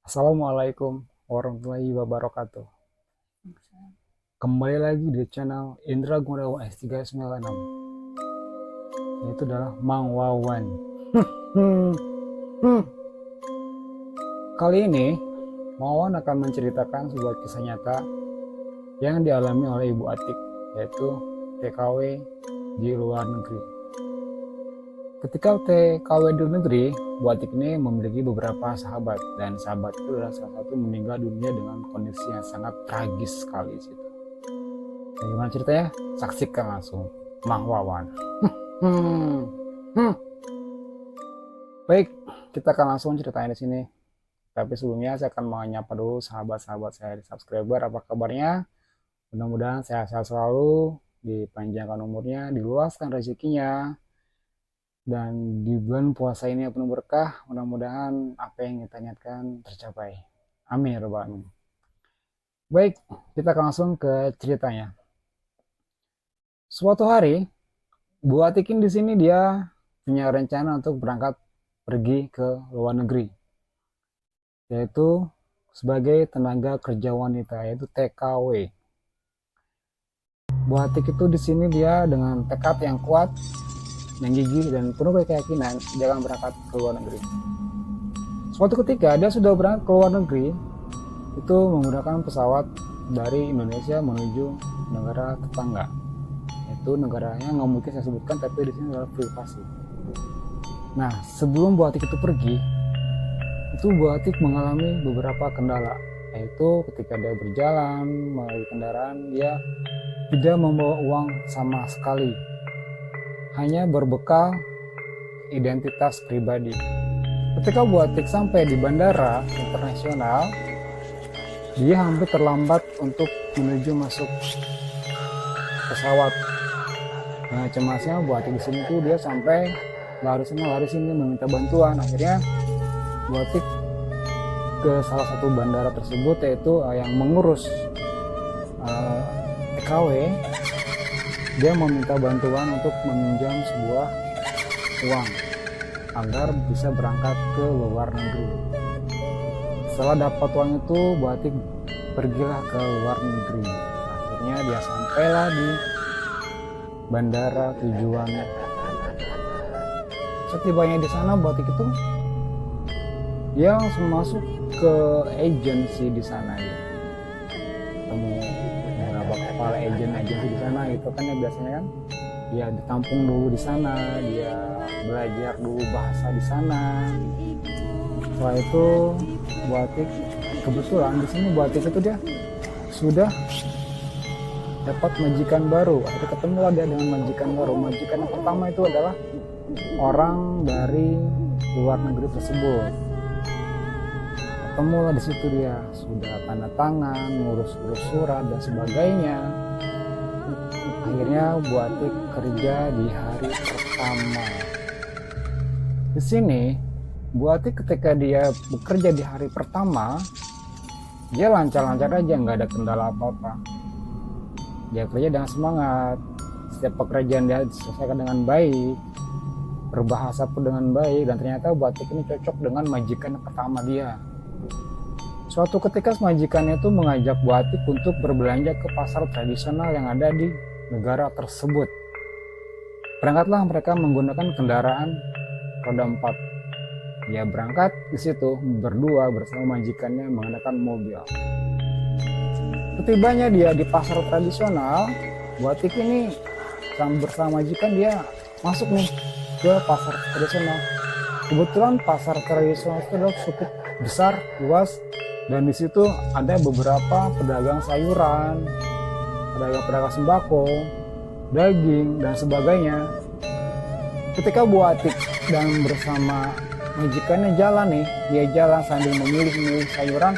Assalamualaikum warahmatullahi wabarakatuh. Kembali lagi di channel Indra Gunawan S396. Itu adalah Mang Wawan. Hmm, hmm. Kali ini Mang Wawan akan menceritakan sebuah kisah nyata yang dialami oleh Ibu Atik, yaitu TKW di luar negeri. Ketika TKW di luar negeri, Bu Atik ini memiliki beberapa sahabat, dan sahabat itu adalah salah satu meninggal dunia dengan kondisi yang sangat tragis sekali situ. Bagaimana ceritanya? Saksikan langsung Mang Wawan. Hmm. Hmm. Baik, kita akan langsung ceritain di sini. Tapi sebelumnya saya akan menyapa dulu sahabat-sahabat saya di subscriber. Apa kabarnya? Mudah-mudahan sehat-sehat selalu, dipanjangkan umurnya, diluaskan rezekinya, dan di bulan puasa ini penuh berkah. Mudah-mudahan apa yang kita niatkan tercapai. Amin ya rabbal alamin. Baik, kita akan langsung ke ceritanya. Suatu hari, Bu Atikin di sini dia punya rencana untuk berangkat pergi ke luar negeri, yaitu sebagai tenaga kerja wanita, yaitu TKW. Bu Atik itu di sini dia dengan tekad yang kuat, yang gigih dan penuh keyakinan dia akan berangkat ke luar negeri. Suatu ketika dia sudah berangkat ke luar negeri, itu menggunakan pesawat dari Indonesia menuju negara tetangga. Itu negaranya nggak mungkin saya sebutkan, tapi di sini adalah privasi. Nah, sebelum Bu Atik itu pergi, itu Bu Atik mengalami beberapa kendala, yaitu ketika dia berjalan melalui kendaraan, dia tidak membawa uang sama sekali, hanya berbekal identitas pribadi. Ketika Bu Atik sampai di bandara internasional, dia hampir terlambat untuk menuju masuk pesawat. Nah, cemasnya Bu Atik di sini tuh dia sampai lari sini meminta bantuan. Akhirnya Bu Atik ke salah satu bandara tersebut, yaitu yang mengurus TKW. Dia meminta bantuan untuk meminjam sebuah uang agar bisa berangkat ke luar negeri. Setelah dapat uang itu, Bu Atik pergilah ke luar negeri. Akhirnya dia sampailah di bandara tujuannya. Setibanya di sana, Bu Atik itu dia langsung masuk ke agensi di sana ya. Ketemu beberapa kepala agensi di sana itu kan ya, biasanya kan dia ditampung dulu di sana, dia belajar dulu bahasa di sana. Setelah itu Bu Atik kebetulan di sini Bu Atik itu dia sudah dapat majikan baru. Akhirnya ketemulah dia dengan majikan baru. Majikan yang pertama itu adalah orang dari luar negeri tersebut. Ketemulah di situ dia sudah tanda tangan, ngurus-urus surat dan sebagainya. Akhirnya Bu Atik kerja di hari pertama. Di sini Bu Atik ketika dia bekerja di hari pertama, dia lancar-lancar aja, nggak ada kendala apa-apa. Dia kerja dengan semangat, setiap pekerjaan dia diselesaikan dengan baik, berbahasa pun dengan baik, dan ternyata Bu Atik ini cocok dengan majikan yang pertama dia. Suatu ketika majikannya itu mengajak Bu Atik untuk berbelanja ke pasar tradisional yang ada di negara tersebut. Berangkatlah mereka menggunakan kendaraan roda 4. Dia berangkat di situ berdua bersama majikannya menggunakan mobil. Ketibanya dia di pasar tradisional, Bu Atik ini bersama majikan dia masuk nih ke pasar tradisional. Kebetulan pasar tradisional itu adalah cukup besar, luas, dan di situ ada beberapa pedagang sayuran, pedagang sembako, daging dan sebagainya. Ketika Bu Atik dan bersama majikannya jalan nih, dia jalan sambil memilih sayuran.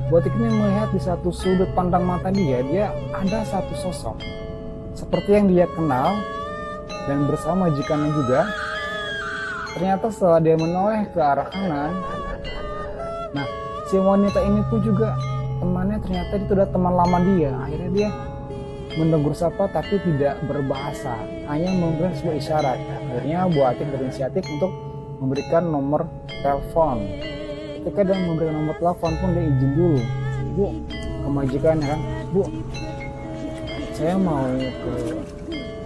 Bu Atik ini melihat di satu sudut pandang mata dia ada satu sosok seperti yang dia kenal, dan bersama majikannya juga. Ternyata setelah dia menoleh ke arah kanan, nah si wanita ini pun juga temannya, ternyata itu adalah teman lama dia. Akhirnya dia menegur sapa tapi tidak berbahasa, hanya memberikan sebuah isyarat. Akhirnya Bu Atik berinisiatif untuk memberikan nomor telepon ketika dia memberikan nomor telepon pun dia izin dulu, Bu, ke majikannya kan, Bu, saya mau ke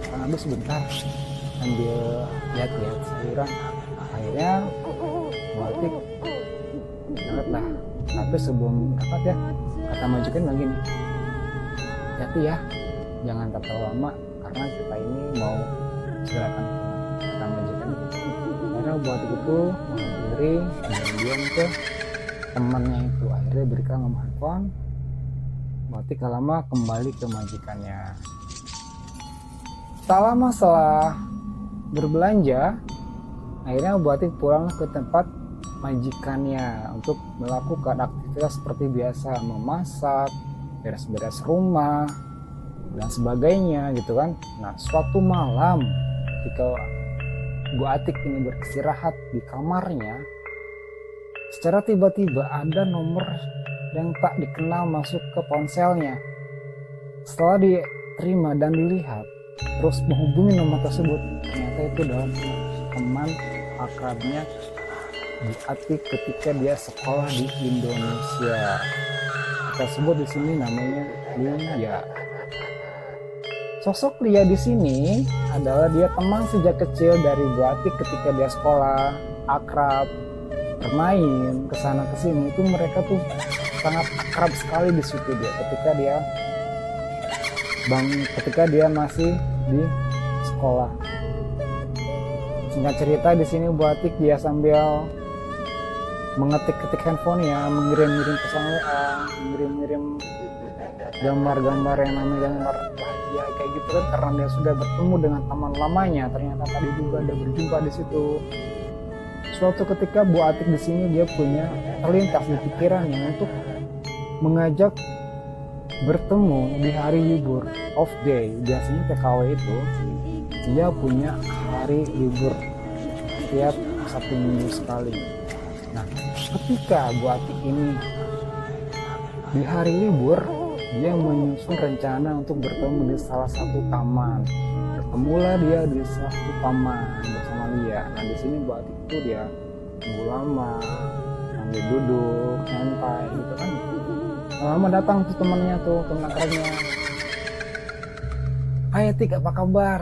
Kanada sebentar ambil lihat-lihat sayuran. Akhirnya Batik berangkat lah, tapi sebelum berangkat ya kata majikan bilang gini, hati ya, jangan terlalu lama karena kita ini mau segerakan kata majikan. Karena Batik itu diri kemudian ke temannya itu, akhirnya berikan nomor handphone. Batik gak lama kembali ke majikannya. Tak lama setelah berbelanja, akhirnya Batik pulang ke tempat majikannya untuk melakukan aktivitas seperti biasa, memasak, beres-beres rumah dan sebagainya gitu kan. Nah, suatu malam ketika Bu Atik ini beristirahat di kamarnya, secara tiba-tiba ada nomor yang tak dikenal masuk ke ponselnya. Setelah diterima dan dilihat, terus menghubungi nomor tersebut, ternyata itu adalah teman akrabnya Bu Atik ketika dia sekolah di Indonesia. Kita sebut di sini namanya Lia. Sosok Lia di sini adalah dia teman sejak kecil dari Bu Atik ketika dia sekolah, akrab, bermain kesana kesini. Itu mereka tuh sangat akrab sekali di situ dia ketika dia masih di sekolah. Singkat cerita di sini Bu Atik dia sambil mengetik-ketik handphonenya, mengirim-ngirim pesan WA, mengirim-ngirim gambar-gambar yang namanya gambar bahagia kayak gitu kan, karena dia sudah bertemu dengan teman lamanya. Ternyata tadi juga ada berjumpa di situ. Suatu ketika Bu Atik di sini dia punya terlintas di pikirannya untuk mengajak bertemu di hari libur, off day. Biasanya TKW itu dia punya hari libur setiap satu minggu sekali. Nah, ketika Bu Atik ini di hari libur, dia menyusun rencana untuk bertemu di salah satu taman. Bertemulah dia di satu taman bersama Lia. Nah, di sini Bu Atik itu dia tunggu lama, sambil duduk santai gitu kan. Lama datang tuh temannya tuh, teman akrabnya. Hai Tik, apa kabar?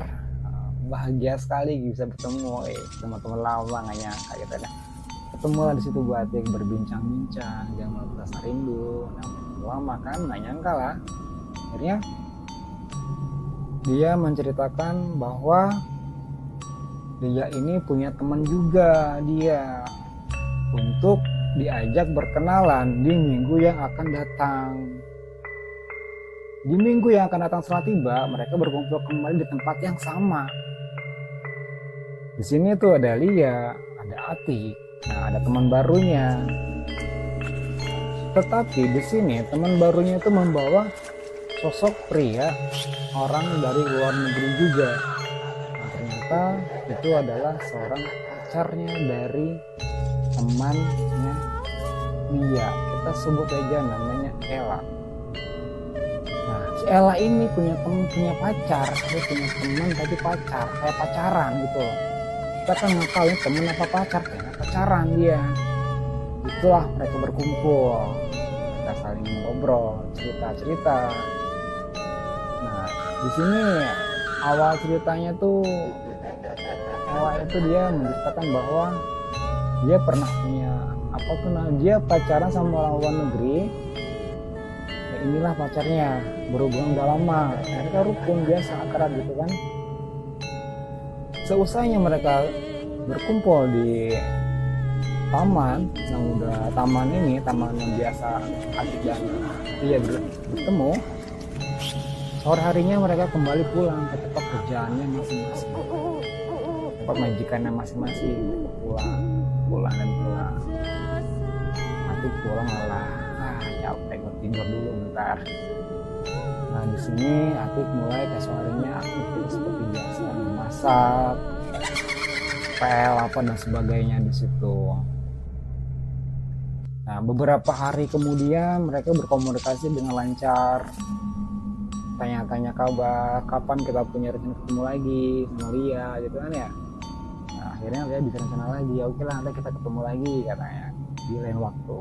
Bahagia sekali bisa bertemu, teman-teman lama nggak nyangka gitu kan. Ketemu lah di situ Bu Atik berbincang-bincang, dia malah rasa rindu. Lama kan, nggak nyangka lah. Akhirnya dia menceritakan bahwa dia ini punya teman juga dia untuk diajak berkenalan di minggu yang akan datang. Di minggu yang akan datang setelah tiba, mereka berkumpul kembali di tempat yang sama. Di sini tuh ada Lia, ada Atik, nah ada teman barunya. Tetapi di sini teman barunya itu membawa sosok pria, orang dari luar negeri juga. Nah, ternyata itu adalah seorang pacarnya dari temannya Lia. Kita sebut aja namanya Ella. Nah, si Ella ini punya pacar, dia punya teman tapi pacar, kayak pacaran gitu. Kita kan nggak tahu ini teman apa pacar, kayak pacaran dia. Itulah mereka berkumpul, mereka saling ngobrol, cerita-cerita. Nah, di sini awal ceritanya tuh Ella itu dia menceritakan bahwa dia pernah punya dia pacaran sama orang luar negeri. Ya, inilah pacarnya, berhubungan udah lama, mereka rukun biasa akrab gitu kan. Seusainya mereka berkumpul di taman taman yang biasa Atik dan dia bertemu. Sore harinya mereka kembali pulang ke tempat kerjaannya masing-masing, tempat majikannya masing-masing. Pulang. Atik pulang malah capek, gue tidur dulu bentar. Nah, di sini Atik mulai keesokannya aktivitas seperti biasa, memasak, pel apa dan sebagainya di situ. Nah, beberapa hari kemudian mereka berkomunikasi dengan lancar, tanya-tanya kabar, kapan kita punya rencana ketemu lagi sama Lia gitu kan ya. Nah, akhirnya Lia bisa rencana lagi, ya oke lah nanti kita ketemu lagi katanya. di lain waktu.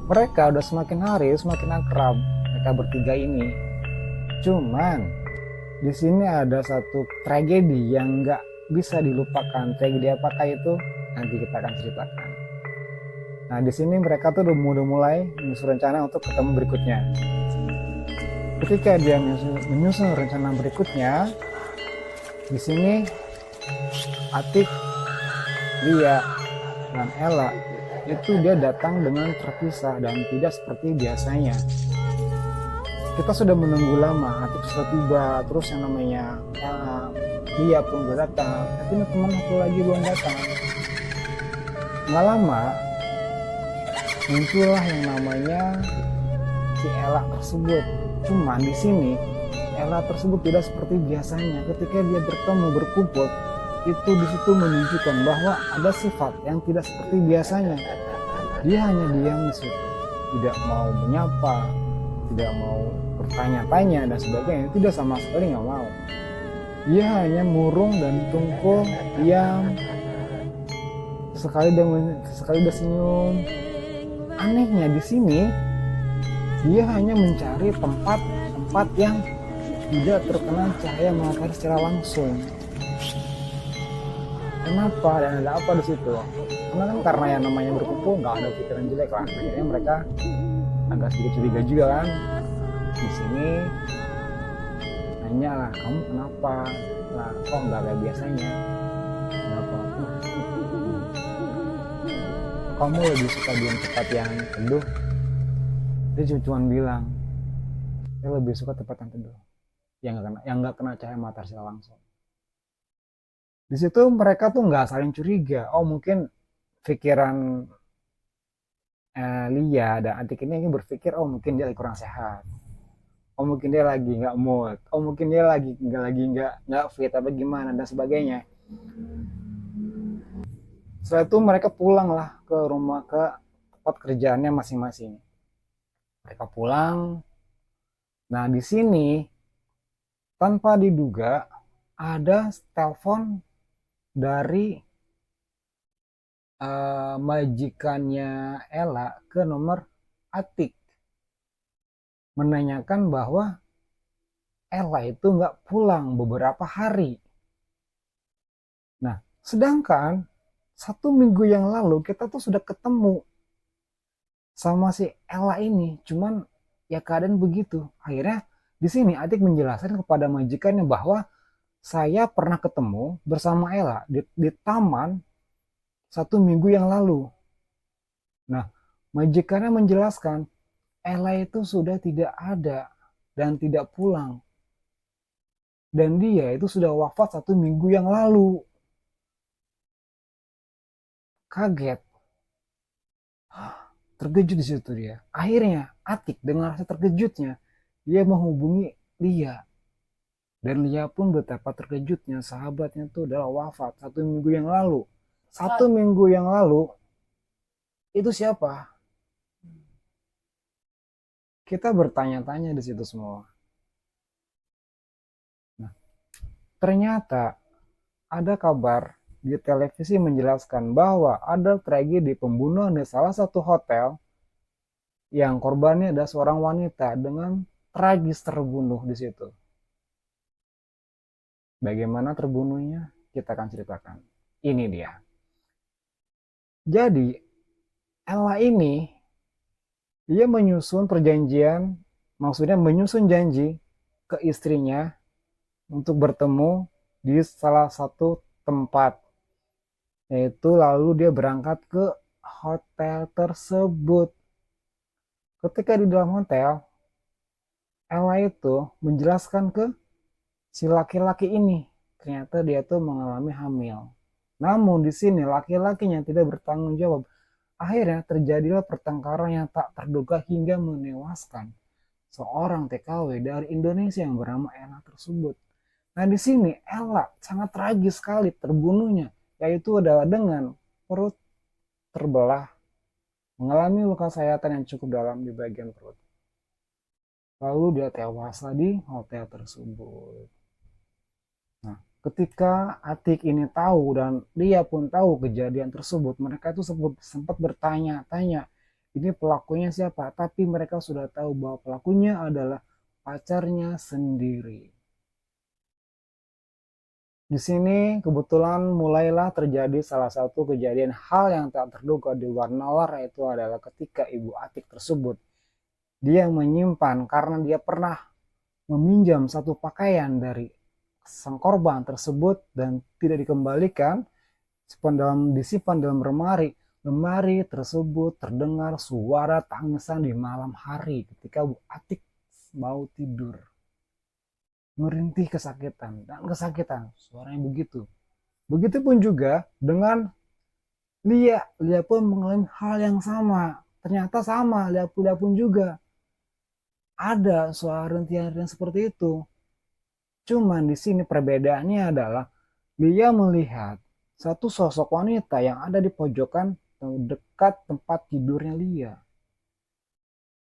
Mereka udah semakin hari semakin akrab, mereka bertiga ini. Cuman di sini ada satu tragedi yang nggak bisa dilupakan. Tragedi apakah itu? Nanti kita akan ceritakan. Nah, di sini mereka tuh udah mulai menyusun rencana untuk ketemu berikutnya. Ketika dia menyusun rencana berikutnya, di sini Atik, Lia, dan Ella itu dia datang dengan terpisah dan tidak seperti biasanya. Kita sudah menunggu lama, Atik sudah tiba, terus yang namanya Lia pun sudah datang, tapi teman satu lagi belum datang. Nggak lama, muncullah yang namanya si Ella tersebut. Cuman di sini Ella tersebut tidak seperti biasanya. Ketika dia bertemu berkumpul, itu disitu menunjukkan bahwa ada sifat yang tidak seperti biasanya. Dia hanya diam di situ, tidak mau menyapa, tidak mau bertanya-tanya dan sebagainya. Tidak, sama sekali nggak mau. Dia hanya murung dan tungkul, diam. Sekali dia senyum. Anehnya di sini dia hanya mencari tempat yang tidak terkena cahaya matahari secara langsung. Kenapa dan ada apa di situ? Karena yang namanya berkumpul nggak ada pikiran jelek lah. Akhirnya mereka agak sedikit curiga juga kan. Di sini nanya lah, kamu kenapa? Lah, kok nggak kayak biasanya? Kenapa? Kamu lebih suka di tempat yang teduh? Dia cuma bilang, saya lebih suka tempat yang teduh, yang nggak kena cahaya matahari secara langsung. Di situ mereka tuh nggak saling curiga. Oh, mungkin pikiran Lia dan Atik ini berpikir, oh mungkin dia lagi kurang sehat, oh mungkin dia lagi nggak mood, oh mungkin dia lagi nggak fit apa gimana dan sebagainya. Setelah itu mereka pulang lah ke rumah, ke tempat kerjaannya masing-masing. Mereka pulang. Nah, di sini tanpa diduga ada telepon dari majikannya Ella ke nomor Atik, menanyakan bahwa Ella itu nggak pulang beberapa hari. Nah, sedangkan 1 minggu yang lalu kita tuh sudah ketemu sama si Ella ini, cuman ya keadaan begitu. Akhirnya di sini Atik menjelaskan kepada majikannya bahwa saya pernah ketemu bersama Ella di taman 1 minggu yang lalu. Nah, majikannya menjelaskan Ella itu sudah tidak ada dan tidak pulang. Dan dia itu sudah wafat 1 minggu yang lalu. Kaget. Terkejut di situ dia. Akhirnya Atik dengan rasa terkejutnya, dia menghubungi Lia. Dan Lia pun betapa terkejutnya sahabatnya itu adalah wafat 1 minggu yang lalu. 1 minggu yang lalu itu siapa? Kita bertanya-tanya di situ semua. Nah, ternyata ada kabar di televisi menjelaskan bahwa ada tragedi pembunuhan di salah satu hotel yang korbannya ada seorang wanita dengan tragis terbunuh di situ. Bagaimana terbunuhnya? Kita akan ceritakan. Ini dia. Jadi, Ella ini dia menyusun perjanjian, maksudnya menyusun janji ke istrinya untuk bertemu di salah satu tempat. Yaitu lalu dia berangkat ke hotel tersebut. Ketika di dalam hotel, Ella itu menjelaskan ke si laki-laki ini, ternyata dia tuh mengalami hamil. Namun di sini laki-lakinya tidak bertanggung jawab. Akhirnya terjadilah pertengkaran yang tak terduga hingga menewaskan seorang TKW dari Indonesia yang bernama Ella tersebut. Nah, di sini Ella sangat tragis sekali terbunuhnya, yaitu adalah dengan perut terbelah, mengalami luka sayatan yang cukup dalam di bagian perut. Lalu dia tewas di hotel tersebut. Nah, Ketika Atik ini tahu dan dia pun tahu kejadian tersebut, mereka itu sempat bertanya-tanya, ini pelakunya siapa? Tapi mereka sudah tahu bahwa pelakunya adalah pacarnya sendiri. Di sini kebetulan mulailah terjadi salah satu kejadian hal yang tak terduga di luar nalar, yaitu adalah ketika ibu Atik tersebut dia menyimpan karena dia pernah meminjam satu pakaian dari sang korban tersebut dan tidak dikembalikan, disimpan dalam lemari. Lemari tersebut terdengar suara tangisan di malam hari ketika Bu Atik mau tidur. Merintih kesakitan dan kesakitan, suaranya begitu. Begitupun juga dengan Lia. Lia pun mengalami hal yang sama. Ternyata sama, Lia pun juga ada suara rintihan seperti itu. Cuman di sini perbedaannya adalah Lia melihat satu sosok wanita yang ada di pojokan dekat tempat tidurnya Lia.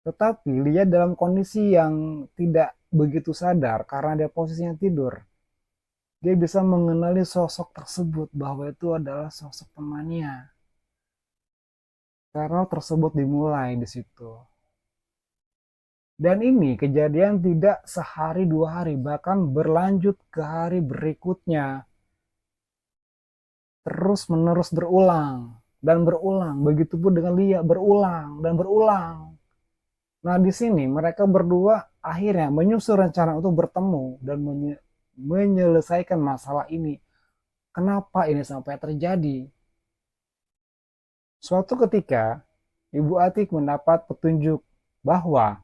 Tetapi Lia dalam kondisi yang tidak begitu sadar karena dia posisinya tidur. Dia bisa mengenali sosok tersebut bahwa itu adalah sosok temannya. Karena tersebut dimulai di situ. Dan ini kejadian tidak sehari dua hari, bahkan berlanjut ke hari berikutnya. Terus menerus berulang dan berulang. Begitupun dengan Lia, berulang dan berulang. Nah, di sini mereka berdua akhirnya menyusun rencana untuk bertemu dan menyelesaikan masalah ini. Kenapa ini sampai terjadi? Suatu ketika, Ibu Atik mendapat petunjuk bahwa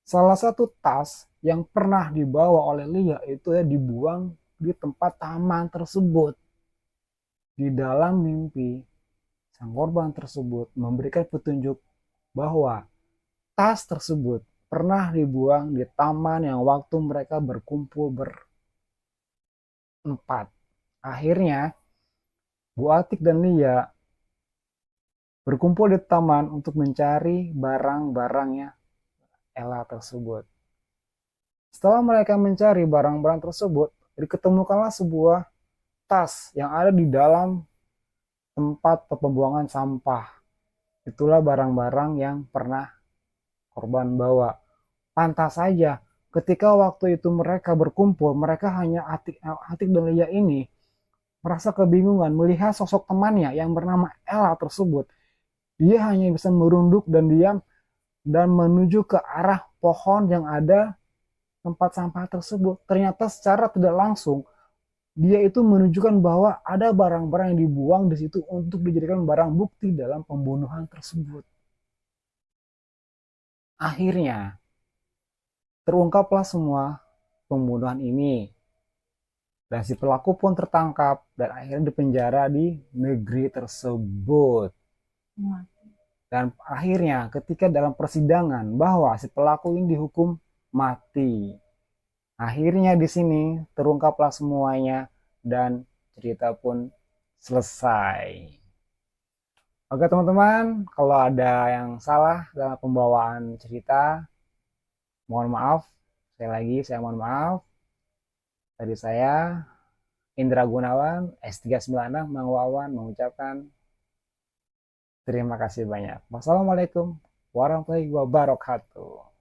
salah satu tas yang pernah dibawa oleh Lia itu ya dibuang di tempat taman tersebut. Di dalam mimpi, sang korban tersebut memberikan petunjuk bahwa tas tersebut pernah dibuang di taman yang waktu mereka berkumpul berempat. Akhirnya, Bu Atik dan Lia berkumpul di taman untuk mencari barang-barangnya Ella tersebut. Setelah mereka mencari barang-barang tersebut, diketemukanlah sebuah tas yang ada di dalam tempat pembuangan sampah. Itulah barang-barang yang pernah korban bawa. Pantas saja ketika waktu itu mereka berkumpul, mereka hanya Atik dan Lia ini merasa kebingungan melihat sosok temannya yang bernama Ella tersebut. Dia hanya bisa merunduk dan diam dan menuju ke arah pohon yang ada tempat sampah tersebut. Ternyata secara tidak langsung dia itu menunjukkan bahwa ada barang-barang yang dibuang di situ untuk dijadikan barang bukti dalam pembunuhan tersebut. Akhirnya terungkaplah semua pembunuhan ini dan si pelaku pun tertangkap dan akhirnya dipenjara di negeri tersebut. Dan akhirnya ketika dalam persidangan bahwa si pelaku ini dihukum mati. Akhirnya di sini terungkaplah semuanya dan cerita pun selesai. Oke teman-teman, kalau ada yang salah dalam pembawaan cerita, mohon maaf. Sekali lagi saya mohon maaf. Tadi saya Indra Gunawan, S396, Mang Wawan mengucapkan terima kasih banyak. Wassalamualaikum warahmatullahi wabarakatuh.